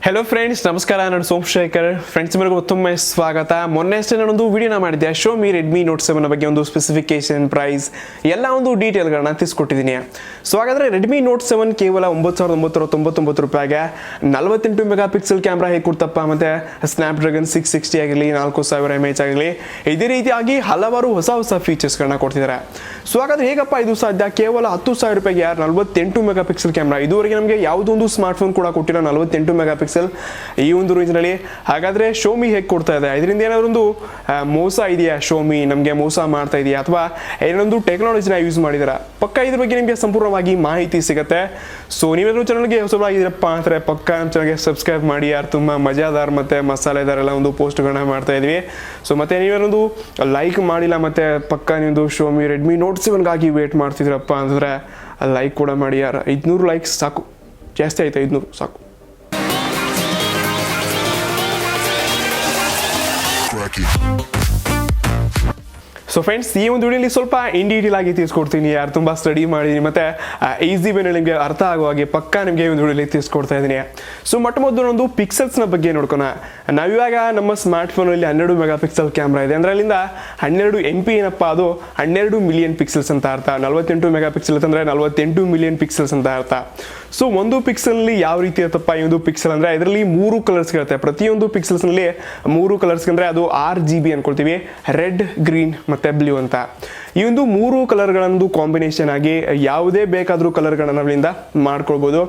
Hello friends, ನಮಸ್ಕಾರ. ನಾನು Somashekar. Friends, ನಿಮಗೂ ಮತ್ತೊಮ್ಮೆ ಸ್ವಾಗತ. ಮೊನ್ನೆಷ್ಟೇ ನಾನೊಂದು ವಿಡಿಯೋನ ಮಾಡಿದ್ದೆ. Xiaomi Redmi Note 7 ಬಗ್ಗೆ ಒಂದು ಸ್ಪೆಸಿಫಿಕೇಶನ್, ಪ್ರೈಸ್ ಎಲ್ಲ ಒಂದು ಡೀಟೇಲ್ಗಳನ್ನ ತಿಳಿಸ್ಕೊಟ್ಟಿದ್ದೀನಿ. ಸೊ ಹಾಗಾದರೆ Redmi Note 7 ಕೇವಲ 9,999 ರೂಪಾಯಿಗೆ 48 ಮೆಗಾ ಪಿಕ್ಸೆಲ್ ಕ್ಯಾಮ್ರಾ ಹೇಗೆ ಕೊಡ್ತಪ್ಪ, ಮತ್ತು ಸ್ನ್ಯಾಪ್ಡ್ರ್ಯಾಗನ್ 660 ಆಗಿರಲಿ, 4000 mAh ಆಗಲಿ, ಇದೇ ರೀತಿಯಾಗಿ ಹಲವಾರು ಹೊಸ ಫೀಚರ್ಸ್ಗಳನ್ನ ಕೊಡ್ತಿದ್ದಾರೆ. ಸೊ ಹಾಗಾದರೆ ಹೇಗಪ್ಪ ಇದು ಸಾಧ್ಯ? ಕೇವಲ 10,000 ರೂಪಾಯಿಗೆ 48 ಮೆಗಾ ಪಿಕ್ಸೆಲ್ ಕ್ಯಾಮ್ರಾ. ಇದುವರೆಗೆ ನಮಗೆ ಯಾವುದೊಂದು ಸ್ಮಾರ್ಟ್ಫೋನ್ ಕೂಡ ಕೊಟ್ಟಿರೋ 48 ಮೆಗಾ ಪಿಕ್ಸೆಲ್ ಈ ಒಂದು ರೇಂಜ್ನಲ್ಲಿ. ಹಾಗಾದರೆ Xiaomi ಹೇಗೆ ಕೊಡ್ತಾ ಇದೆ? ಇದರಿಂದ ಏನಾದರೂ ಒಂದು ಮೋಸ ಇದೆಯಾ? Xiaomi ನಮಗೆ ಮೋಸ ಮಾಡ್ತಾ ಇದೆಯಾ, ಅಥವಾ ಏನೊಂದು ಟೆಕ್ನಾಲಜಿನ ಯೂಸ್ ಮಾಡಿದಾರ? ಪಕ್ಕ ಇದ್ರ ಬಗ್ಗೆ ನಿಮಗೆ ಸಂಪೂರ್ಣವಾಗಿ ಮಾಹಿತಿ ಸಿಗುತ್ತೆ. ಸೊ ನೀವೇನಾದರೂ ಚಾನಲ್ಗೆ ಹೊಸಬರಾಗಿದ್ದೀರಪ್ಪ ಅಂದರೆ ಪಕ್ಕ ನಮ್ಮ ಚಾನಲ್ಗೆ ಸಬ್ಸ್ಕ್ರೈಬ್ ಮಾಡಿ. ಯಾರು ತುಂಬ ಮಜಾದಾರ್ ಮತ್ತು ಮಸಾಲೆದಾರ್ ಎಲ್ಲ ಒಂದು ಪೋಸ್ಟ್ಗಳನ್ನ ಮಾಡ್ತಾ ಇದ್ವಿ. ಸೊ ಮತ್ತೆ ನೀವೇನೊಂದು ಲೈಕ್ ಮಾಡಿಲ್ಲ, ಮತ್ತು ಪಕ್ಕ ನಿಮ್ಮದು Xiaomi Redmi Note 7ಗಾಗಿ ವೇಟ್ ಮಾಡ್ತಿದ್ದೀರಪ್ಪ ಅಂದರೆ ಲೈಕ್ ಕೂಡ ಮಾಡಿ. ಯಾರು 500 ಲೈಕ್ಸ್ ಸಾಕು, ಜಾಸ್ತಿ ಆಯ್ತು, 500 ಸಾಕು. ಸೊ ಫ್ರೆಂಡ್ಸ್, ಈ ಒಂದು ವಿಡಿಯೋಲಿ ಸ್ವಲ್ಪ ಇನ್ ಡೀಟೇಲ್ ಆಗಿ ತಿಳಿಸ್ಕೊಡ್ತೀನಿ. ಯಾರು ತುಂಬ ಸ್ಟಡಿ ಮಾಡಿದ್ದೀನಿ ಮತ್ತು ಈಸಿ ವೇನಲ್ಲಿ ನಿಮಗೆ ಅರ್ಥ ಆಗೋ ಹಾಗೆ ಪಕ್ಕ ನಿಮಗೆ ಒಂದು ವಿಡಿಯೋಲಿ ತಿಳಿಸ್ಕೊಡ್ತಾ ಇದ್ದೀನಿ. ಸೊ ಮೊದಲು ಒಂದು ಪಿಕ್ಸೆಲ್ಸ್ನ ಬಗ್ಗೆ ನೋಡ್ಕೋಣ. ನಾವಿವಾಗ ನಮ್ಮ ಸ್ಮಾರ್ಟ್ಫೋನಲ್ಲಿ 12 ಮೆಗಾ ಪಿಕ್ಸೆಲ್ ಕ್ಯಾಮ್ರಾ ಇದೆ ಅಂದರೆ ಅಲ್ಲಿಂದ 12 MP ಏನಪ್ಪ, ಅದು 12 ಮಿಲಿಯನ್ ಪಿಕ್ಸೆಲ್ಸ್ ಅಂತ ಅರ್ಥ. 48 ಮೆಗಾ ಪಿಕ್ಸೆಲ್ ಅಂತಂದರೆ 48 ಮಿಲಿಯನ್ ಪಿಕ್ಸೆಲ್ಸ್ ಅಂತ ಅರ್ಥ. ಸೊ ಒಂದು ಪಿಕ್ಸೆಲ್ನಲ್ಲಿ ಯಾವ ರೀತಿ ಇರುತ್ತಪ್ಪ ಈ ಒಂದು ಪಿಕ್ಸೆಲ್ ಅಂದರೆ, ಇದರಲ್ಲಿ 3 ಕಲರ್ಸ್ ಇರುತ್ತೆ. ಪ್ರತಿಯೊಂದು ಪಿಕ್ಸೆಲ್ಸ್ನಲ್ಲಿ 3 ಕಲರ್ಸ್ ಅಂದರೆ ಅದು RGB ಅನ್ಕೊಳ್ತೀವಿ, ರೆಡ್, ಗ್ರೀನ್ ಮತ್ತು ಬ್ಲೂ ಅಂತ. ಈ ಒಂದು 3 ಕಲರ್ಗಳನ್ನೊಂದು ಕಾಂಬಿನೇಷನ್ ಆಗಿ ಯಾವುದೇ ಬೇಕಾದರೂ ಕಲರ್ಗಳನ್ನ ಅಲ್ಲಿಂದ ಮಾಡ್ಕೊಳ್ಬೋದು.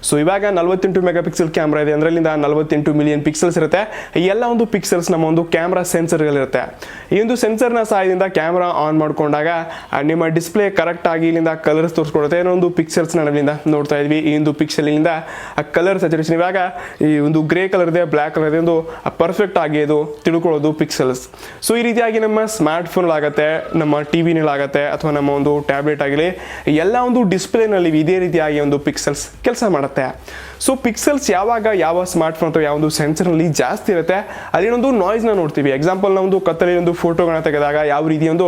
ಸೊ ಇವಾಗ 48 ಮೆಗಾ ಪಿಕ್ಸೆಲ್ ಕ್ಯಾಮ್ರಾ ಇದೆ ಅಂದರೆ ಅಲ್ಲಿಂದ 48 ಮಿಲಿಯನ್ ಪಿಕ್ಸೆಲ್ಸ್ ಇರುತ್ತೆ. ಈ ಎಲ್ಲ ಒಂದು ಪಿಕ್ಸೆಲ್ಸ್ ನಮ್ಮ ಒಂದು ಕ್ಯಾಮ್ರಾ ಸೆನ್ಸರ್ಗಳಿರುತ್ತೆ. ಈ ಒಂದು ಸೆನ್ಸರ್ನ ಸಹಾಯದಿಂದ ಕ್ಯಾಮ್ರಾ ಆನ್ ಮಾಡ್ಕೊಂಡಾಗ ನಿಮ್ಮ ಡಿಸ್ಪ್ಲೇ ಕರೆಕ್ಟ್ ಆಗಿ ಇಲ್ಲಿಂದ ಕಲರ್ಸ್ ತೋರಿಸ್ಕೊಡುತ್ತೆ. ಏನೊಂದು ಪಿಕ್ಸೆಲ್ಸ್ನ ನಾವಿಲ್ಲಿಂದ ನೋಡ್ತಾ ಇದ್ವಿ. ಈ ಒಂದು ಪಿಕ್ಸೆಲಿಂದ ಕಲರ್ ಸ್ಯಾಚುರೇಷನ್ ಇವಾಗ ಈ ಒಂದು ಗ್ರೇ ಕಲರ್ ಇದೆ, ಬ್ಲ್ಯಾಕ್ ಕಲರ್ ಇದೆ, ಒಂದು ಪರ್ಫೆಕ್ಟ್ ಆಗಿ ಇದು ತಿಳ್ಕೊಳ್ಳೋದು ಪಿಕ್ಸೆಲ್ಸ್. ಸೊ ಈ ರೀತಿಯಾಗಿ ನಮ್ಮ ಸ್ಮಾರ್ಟ್ ಫೋನ್ ಆಗುತ್ತೆ, ನಮ್ಮ ಟಿವಿ ಆಗುತ್ತೆ, ಅಥವಾ ನಮ್ಮ ಒಂದು ಟ್ಯಾಬ್ಲೆಟ್ ಆಗಲಿ, ಎಲ್ಲ ಒಂದು ಡಿಸ್ಪ್ಲೇನಲ್ಲಿ ಇದೇ ರೀತಿಯಾಗಿ ಒಂದು ಪಿಕ್ಸೆಲ್ಸ್ ಕೆಲಸ ಮಾಡುತ್ತೆ. ಸೊ ಪಿಕ್ಸೆಲ್ಸ್ ಯಾವಾಗ ಯಾವ ಸ್ಮಾರ್ಟ್ ಫೋನ್ ಅಥವಾ ಯಾವ ಒಂದು ಸೆನ್ಸರ್ನಲ್ಲಿ ಜಾಸ್ತಿ ಇರುತ್ತೆ ಅಲ್ಲಿ ಒಂದು ನಾಯ್ಸ್ನ ನೋಡ್ತೀವಿ. ಎಕ್ಸಾಂಪಲ್ ನಾವು ಒಂದು ಕತ್ತಲೆ ಒಂದು ಫೋಟೋಗಳನ್ನ ತೆಗೆದಾಗ ಯಾವ ರೀತಿ ಒಂದು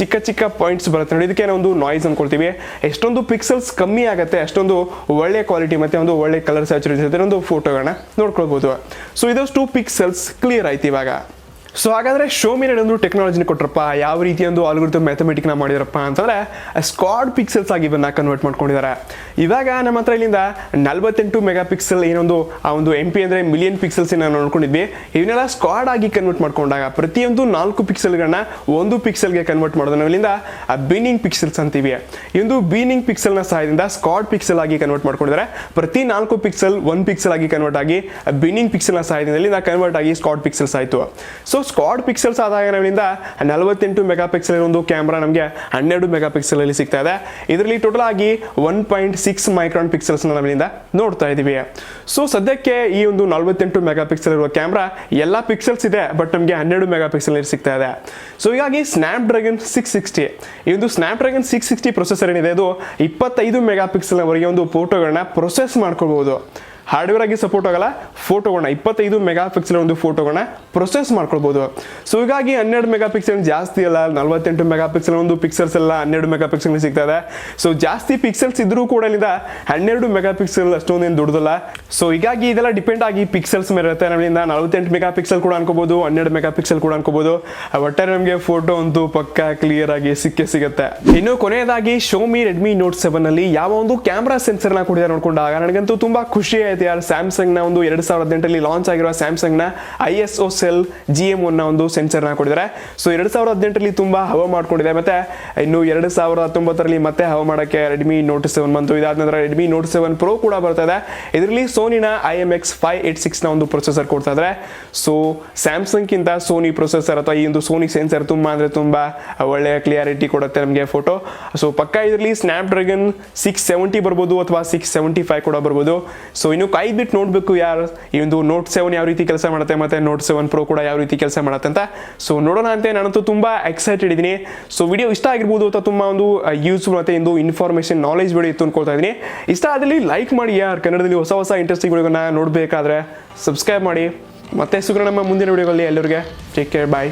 ಚಿಕ್ಕ ಚಿಕ್ಕ ಪಾಯಿಂಟ್ಸ್ ಬರುತ್ತೆ ನೋಡಿ, ಇದಕ್ಕೆ ನಾವು ಒಂದು ನಾಯ್ಸ್ ಅನ್ಕೊಳ್ತೀವಿ. ಎಷ್ಟೊಂದು ಪಿಕ್ಸೆಲ್ಸ್ ಕಮ್ಮಿ ಆಗುತ್ತೆ ಅಷ್ಟೊಂದು ಒಳ್ಳೆ ಕ್ವಾಲಿಟಿ ಮತ್ತು ಒಂದು ಒಳ್ಳೆ ಕಲರ್ ಸ್ಯಾಚುರೇಷನ್ ಒಂದು ಫೋಟೋಗಳನ್ನ ನೋಡ್ಕೊಳ್ಬೋದು. ಸೊ ಇದಷ್ಟು ಪಿಕ್ಸೆಲ್ಸ್ ಕ್ಲಿಯರ್ ಆಯ್ತು ಇವಾಗ. ಸೊ ಹಾಗಾದರೆ Xiaomi ಒಂದು ಟೆಕ್ನಾಲಜಿನ ಕೊಟ್ಟರಪ್ಪ, ಯಾವ ರೀತಿ ಒಂದು ಆಲ್ಗೊರಿಥಮ್ ಮ್ಯಾಥಮೆಟಿಕ್ನ ಮಾಡಿದಾರಪ್ಪ ಅಂತಂದರೆ ಸ್ಕ್ವಾಡ್ ಪಿಕ್ಸೆಲ್ಸ್ ಆಗಿ ಇವನ್ನ ಕನ್ವರ್ಟ್ ಮಾಡ್ಕೊಂಡಿದ್ದಾರೆ. ಇವಾಗ ನಮ್ಮ ಹತ್ರ ಇಲ್ಲಿಂದ 48 ಮೆಗಾ ಪಿಕ್ಸೆಲ್ ಏನೊಂದು ಆ ಒಂದು MP ಅಂದರೆ ಮಿಲಿಯನ್ ಪಿಕ್ಸೆಲ್ಸ್ ನಾವು ನೋಡ್ಕೊಂಡಿದ್ವಿ. ಇವನ್ನೆಲ್ಲ ಸ್ಕ್ವಾಡ್ ಆಗಿ ಕನ್ವರ್ಟ್ ಮಾಡ್ಕೊಂಡಾಗ ಪ್ರತಿಯೊಂದು 4 ಪಿಕ್ಸೆಲ್ಗಳನ್ನ 1 ಪಿಕ್ಸೆಲ್ಗೆ ಕನ್ವರ್ಟ್ ಮಾಡೋದು ನಾವು ಇಲ್ಲಿಂದ ಬೀನಿಂಗ್ ಪಿಕ್ಸೆಲ್ಸ್ ಅಂತೀವಿ. ಈ ಒಂದು ಬೀನಿಂಗ್ ಪಿಕ್ಸೆಲ್ನ ಸಹಾಯದಿಂದ ಸ್ಕ್ವಾಡ್ ಪಿಕ್ಸೆಲ್ ಆಗಿ ಕನ್ವರ್ಟ್ ಮಾಡ್ಕೊಂಡಿದ್ದಾರೆ. ಪ್ರತಿ 4 ಪಿಕ್ಸೆಲ್ 1 ಪಿಕ್ಸೆಲ್ ಆಗಿ ಕನ್ವರ್ಟ್ ಆಗಿ ಬೀನಿಂಗ್ ಪಿಕ್ಸೆಲ್ನ ಸಹಾಯದಿಂದ ಇಲ್ಲಿಂದ ಕನ್ವರ್ಟ್ ಆಗಿ ಸ್ಕ್ವಾಡ್ ಪಿಕ್ಸೆಲ್ಸ್ ಆಯಿತು. ಸೊ ಸ್ಕ್ವಾಡ್ ಪಿಕ್ಸೆಲ್ಸ್ ಆದಾಗ ನಾವಿಂದ 48 ಮೆಗಾ ಪಿಕ್ಸೆಲ್ ಒಂದು ಕ್ಯಾಮ್ರಾ ನಮಗೆ 12 ಮೆಗಾ ಪಿಕ್ಸೆಲ್ ಅಲ್ಲಿ ಸಿಗ್ತಾ ಇದೆ. ಇದರಲ್ಲಿ ಟೋಟಲ್ ಆಗಿ 1.6 ಮೈಕ್ರಾನ್ ಪಿಕ್ಸೆಲ್ಸ್ ನಾವಿಂದ ನೋಡ್ತಾ ಇದೀವಿ. ಸೊ ಸದ್ಯಕ್ಕೆ ಈ ಒಂದು 48 ಮೆಗಾ ಪಿಕ್ಸೆಲ್ ಇರುವ ಕ್ಯಾಮ್ರಾ ಎಲ್ಲ ಪಿಕ್ಸೆಲ್ಸ್ ಇದೆ, ಬಟ್ ನಮಗೆ 12 ಮೆಗಾ ಪಿಕ್ಸೆಲ್ ಸಿಗ್ತಾ ಇದೆ. ಸೊ ಹೀಗಾಗಿ ಸ್ನ್ಯಾಪ್ಡ್ರ್ಯಾಗನ್ 660 ಈ ಒಂದು ಸ್ನ್ಯಾಪ್ಡ್ರ್ಯಾಗನ್ 660 ಪ್ರೊಸೆಸರ್ ಏನಿದೆ, ಇದು 25 ಮೆಗಾ ಪಿಕ್ಸೆಲ್ ವರೆಗೆ ಒಂದು ಫೋಟೋಗಳನ್ನ ಪ್ರೊಸೆಸ್ ಮಾಡ್ಕೊಳ್ಬಹುದು. ಹಾರ್ಡ್ವೇರ್ ಆಗಿ ಸಪೋರ್ಟ್ ಆಗಲ್ಲ, ಫೋಟೋಗಳನ್ನ 25 ಮೆಗಾ ಪಿಕ್ಸೆಲ್ ಒಂದು ಫೋಟೋಗಳನ್ನ ಪ್ರೊಸೆಸ್ ಮಾಡ್ಕೊಳ್ಬೋದು. ಸೊ ಹೀಗಾಗಿ 12 ಮೆಗಾ ಪಿಕ್ಸೆಲ್ ಜಾಸ್ತಿ ಅಲ್ಲ, 48 ಮೆಗಾ ಪಿಕ್ಸೆಲ್ ಒಂದು ಪಿಕ್ಸೆಲ್ಸ್ ಎಲ್ಲ 12 ಮೆಗಾ ಪಿಕ್ಸೆಲ್ ಸಿಗ್ತಾ ಇದೆ. ಸೊ ಜಾಸ್ತಿ ಪಿಕ್ಸೆಲ್ಸ್ ಇದ್ರೂ ಕೂಡ ಇಲ್ಲಿಂದ 12 ಮೆಗಾ ಪಿಕ್ಸೆಲ್ ಅಷ್ಟೊಂದೇನು ದೊಡ್ಡದಲ್ಲ. ಸೊ ಹೀಗಾಗಿ ಇದೆಲ್ಲ ಡಿಪೆಂಡ್ ಆಗಿ ಪಿಕ್ಸೆಲ್ಸ್ ಮೇಲೆ ಇರುತ್ತೆ. ನಾವಿಂದ 48 ಮೆಗಾ ಪಿಕ್ಸೆಲ್ ಕೂಡ ಅನ್ಕೋಬಹುದು, 12 ಮೆಗಾ ಪಿಕ್ಸೆಲ್ ಕೂಡ ಅನ್ಕೋಬಹುದು. ಒಟ್ಟಾರೆ ನಮಗೆ ಫೋಟೋ ಅಂತೂ ಪಕ್ಕ ಕ್ಲಿಯರ್ ಆಗಿ ಸಿಗುತ್ತೆ. ಇನ್ನು ಕೊನೆಯದಾಗಿ Xiaomi Redmi Note 7 ನಲ್ಲಿ ಯಾವ ಒಂದು ಕ್ಯಾಮ್ರಾ ಸೆನ್ಸರ್ನ ಕೊಟ್ಟಿದ್ದಾರೆ ನೋಡ್ಕೊಂಡಾಗ ನನಗಂತೂ ತುಂಬಾ ಖುಷಿ ಆಯ್ತು. ಯಾರು ಸ್ಯಾಮ್ಸಂಗ್ ನ ಒಂದು 2018 ಲಾಂಚ್ ಆಗಿರುವ ಸ್ಯಾಮ್ಸಂಗ್ ನ ISO Cell GM1 ನ ಒಂದು ಸೆನ್ಸರ್ ನ ಕೊಟ್ಟಿದ್ದಾರೆ. ಸೊ 2018 ತುಂಬಾ ಹವಾ ಮಾಡ್ಕೊಂಡಿದೆ, ಮತ್ತೆ ಇನ್ನು 2019 ಮತ್ತೆ ಹವಾ ಮಾಡಕ್ಕೆ Redmi Note 7 ಬಂತು. ಇದಾದ ನಂತರ Redmi Note 7 Pro ಕೂಡ ಬರ್ತಾ ಇದೆ. ಇದರಲ್ಲಿ ಸೋನಿನ IMX586 ನ ಒಂದು ಪ್ರೊಸೆಸರ್ ಕೊಡ್ತಾ ಇದ್ದಾರೆ. ಸೊ ಸ್ಯಾಮ್ಸಂಗ್ ಗಿಂತ ಸೋನಿ ಪ್ರೊಸೆಸರ್ ಅಥವಾ ಈ ಒಂದು ಸೋನಿ ಸೆನ್ಸರ್ ತುಂಬಾ ಅಂದ್ರೆ ತುಂಬಾ ಒಳ್ಳೆಯ ಕ್ಲಿಯಾರಿಟಿ ಕೊಡುತ್ತೆ ನಮಗೆ ಫೋಟೋ. ಸೊ ಪಕ್ಕ ಇದರಲ್ಲಿ ಸ್ನ್ಯಾಪ್ಡ್ರ್ಯಾಗನ್ 670 ಬರ್ಬೋದು ಅಥವಾ 675 ಕೂಡ ಬರ್ಬೋದು. ಸೊ ಇನ್ನು ಕಾಯ್ಬಿಟ್ಟು ನೋಡ್ಬೇಕು ಯಾರು ಈ ಒಂದು Note 7 ಯಾವ ರೀತಿ ಕೆಲಸ ಮಾಡುತ್ತೆ, ಮತ್ತೆ Note 7 Pro ಕೂಡ ಯಾವ ರೀತಿ ಕೆಲಸ ಮಾಡುತ್ತೆ ಅಂತ. ಸೊ ನೋಡೋಣ ಅಂತ ನಾನಂತೂ ತುಂಬಾ ಎಕ್ಸೈಟೆಡ್ ಇದ್ದೀನಿ. ಸೊ ವಿಡಿಯೋ ಇಷ್ಟ ಆಗಿರ್ಬೋದು ಅಥವಾ ತುಂಬಾ ಒಂದು ಯೂಸ್ಫುಲ್ ಮತ್ತೆ ಒಂದು ಇನ್ಫಾರ್ಮೇಶನ್ ನಾಲೆಜ್ ವಿಡಿಯೋ ಇತ್ತು ಅನ್ಕೊಳ್ತಾ ಇದ್ದೀನಿ. ಇಷ್ಟ ಆದಲ್ಲಿ ಲೈಕ್ ಮಾಡಿ. ಯಾರು ಕನ್ನಡದಲ್ಲಿ ಹೊಸ ಇಂಟ್ರೆಸ್ಟಿಂಗ್ ವಿಡಿಯೋಗಳನ್ನ ನೋಡಬೇಕಾದ್ರೆ ಸಬ್ಸ್ಕ್ರೈಬ್ ಮಾಡಿ. ಮತ್ತೆ ಸಿಗೋಣ ನಮ್ಮ ಮುಂದಿನ ವಿಡಿಯೋಗಳಲ್ಲಿ. ಎಲ್ಲರಿಗೆ ಟೇಕ್ ಕೇರ್, ಬಾಯ್.